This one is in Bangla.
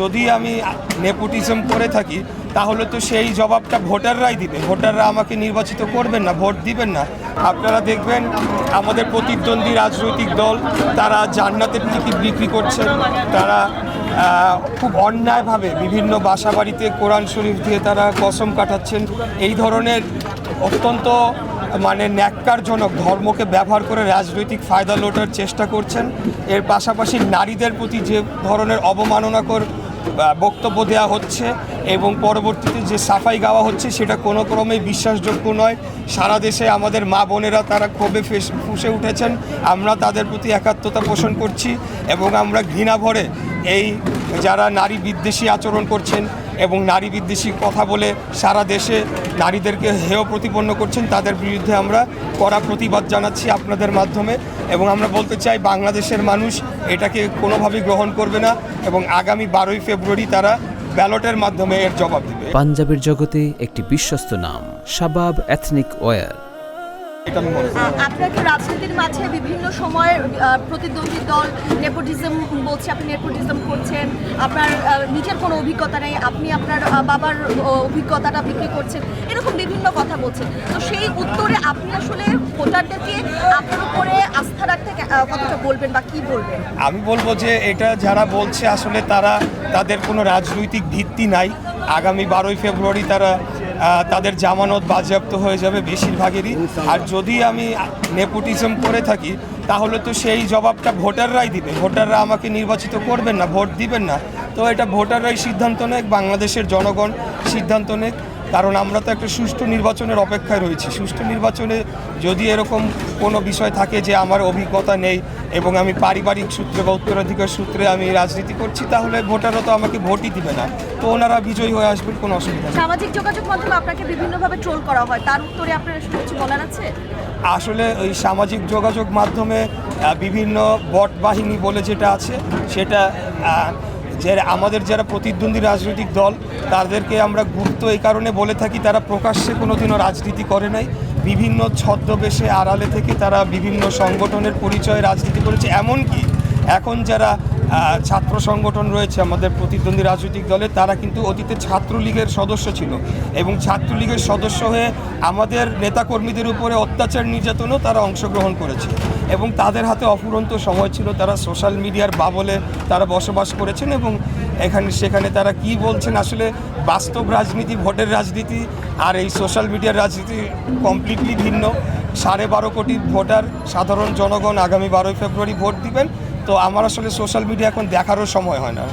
যদি আমি নেপোটিজম করে থাকি তাহলে তো সেই জবাবটা ভোটাররাই দিবে। ভোটাররা আমাকে নির্বাচিত করবেন না, ভোট দিবেন না। আপনারা দেখবেন আমাদের প্রতিদ্বন্দ্বী রাজনৈতিক দল তারা জান্নাতের টিকিট বিক্রি করছেন, তারা খুব অন্যায়ভাবে বিভিন্ন বাসাবাড়িতে কোরআন শরীফ দিয়ে তারা কসম কাটাচ্ছেন। এই ধরনের অত্যন্ত ন্যাক্কারজনক ধর্মকে ব্যবহার করে রাজনৈতিক ফায়দা লোটার চেষ্টা করছেন। এর পাশাপাশি নারীদের প্রতি যে ধরনের অবমাননাকর বক্তব্য দেওয়া হচ্ছে এবং পরবর্তীতে যে সাফাই গাওয়া হচ্ছে সেটা কোনো ক্রমেই বিশ্বাসযোগ্য নয়। সারা দেশে আমাদের মা বোনেরা তারা ক্ষোভে ফুঁসে উঠেছেন। আমরা তাদের প্রতি একাত্মতা পোষণ করছি এবং আমরা ঘৃণা ভরে এই যারা নারী বিদ্বেষী আচরণ করছেন এবং নারী বিদ্বেষী কথা বলে সারা দেশে নারীদেরকে হেয় প্রতিপন্ন করছেন তাদের বিরুদ্ধে আমরা কড়া প্রতিবাদ জানাচ্ছি আপনাদের মাধ্যমে। এবং আমরা বলতে চাই বাংলাদেশের মানুষ এটাকে কোনোভাবেই গ্রহণ করবে না এবং আগামী 12ই ফেব্রুয়ারি তারা ব্যালটের মাধ্যমে এর জবাব দেবে। পাঞ্জাবের জগতে একটি বিশ্বস্ত নাম শাবাব এথনিক ওয়্যার। আপনাকে রাজনীতির মাঝে বিভিন্ন সময় প্রতিদ্বন্দ্বী দল নেপোটিজম বলছে, আপনি নেপোটিজম করছেন, আপনার নিজের কোনো অভিজ্ঞতা নেই, আপনি আপনার বাবার অভিজ্ঞতাটা বিক্রি করছেন, এরকম বিভিন্ন কথা বলছেন। তো সেই উত্তরে আপনি আসলে ভোটারদেরকে আপনার উপরে আস্থা রাখতে কতটা বলবেন বা কি বলবেন? আমি বলবো যে এটা যারা বলছে আসলে তাদের কোনো রাজনৈতিক ভিত্তি নাই। আগামী 12ই ফেব্রুয়ারি তাদের জামানত বাজেয়াপ্ত হয়ে যাবে বেশিরভাগেরই। আর যদি আমি নেপোটিজম করে থাকি তাহলে তো সেই জবাবটা ভোটাররাই দিবে। ভোটাররা আমাকে নির্বাচিত করবেন না, ভোট দিবেন না। তো এটা ভোটাররাই সিদ্ধান্ত নেক, বাংলাদেশের জনগণ সিদ্ধান্ত নেক। কারণ আমরা তো একটা সুষ্ঠু নির্বাচনের অপেক্ষায় রয়েছি। সুষ্ঠু নির্বাচনে যদি এরকম কোনো বিষয় থাকে যে আমার অভিজ্ঞতা নেই এবং আমি পারিবারিক সূত্রে বা উত্তরাধিকার সূত্রে আমি রাজনীতি করছি তাহলে ভোটাররা তো আমাকে ভোটই দিবে না। তো ওনারা বিজয়ী হয়ে আসবেন, কোনো অসুবিধা নেই। সামাজিক যোগাযোগ মাধ্যমে আপনাকে বিভিন্নভাবে ট্রোল করা হয়, তার উত্তরে আপনার কিছু বলার আছে? আসলে ওই সামাজিক যোগাযোগ মাধ্যমে বিভিন্ন বট বাহিনী বলে যেটা আছে সেটা যে আমাদের যারা প্রতিদ্বন্দ্বী রাজনৈতিক দল তাদেরকে আমরা গুপ্ত এই কারণে বলে থাকি তারা প্রকাশ্যে কোনোদিনও রাজনীতি করে নাই। বিভিন্ন ছদ্মবেশে আড়ালে থেকে তারা বিভিন্ন সংগঠনের পরিচয়ে রাজনীতি করেছে। এমনকি এখন যারা ছাত্র সংগঠন রয়েছে আমাদের প্রতিদ্বন্দ্বী রাজনৈতিক দলে তারা কিন্তু অতীতে ছাত্রলীগের সদস্য ছিল এবং ছাত্রলীগের সদস্য হয়ে আমাদের নেতাকর্মীদের উপরে অত্যাচার নির্যাতনেও তারা অংশগ্রহণ করেছে এবং তাদের হাতে অফুরন্ত সময় ছিল। তারা সোশ্যাল মিডিয়ার বাবলে তারা বসবাস করেছেন এবং সেখানে তারা কি বলছেন আসলে বাস্তব রাজনীতি, ভোটের রাজনীতি আর এই সোশ্যাল মিডিয়ার রাজনীতি কমপ্লিটলি ভিন্ন। 12.5 কোটি ভোটার সাধারণ জনগণ আগামী 12ই ফেব্রুয়ারি ভোট দিবেন। তো আমার আসলে সোশ্যাল মিডিয়া এখন দেখারও সময় হয় না।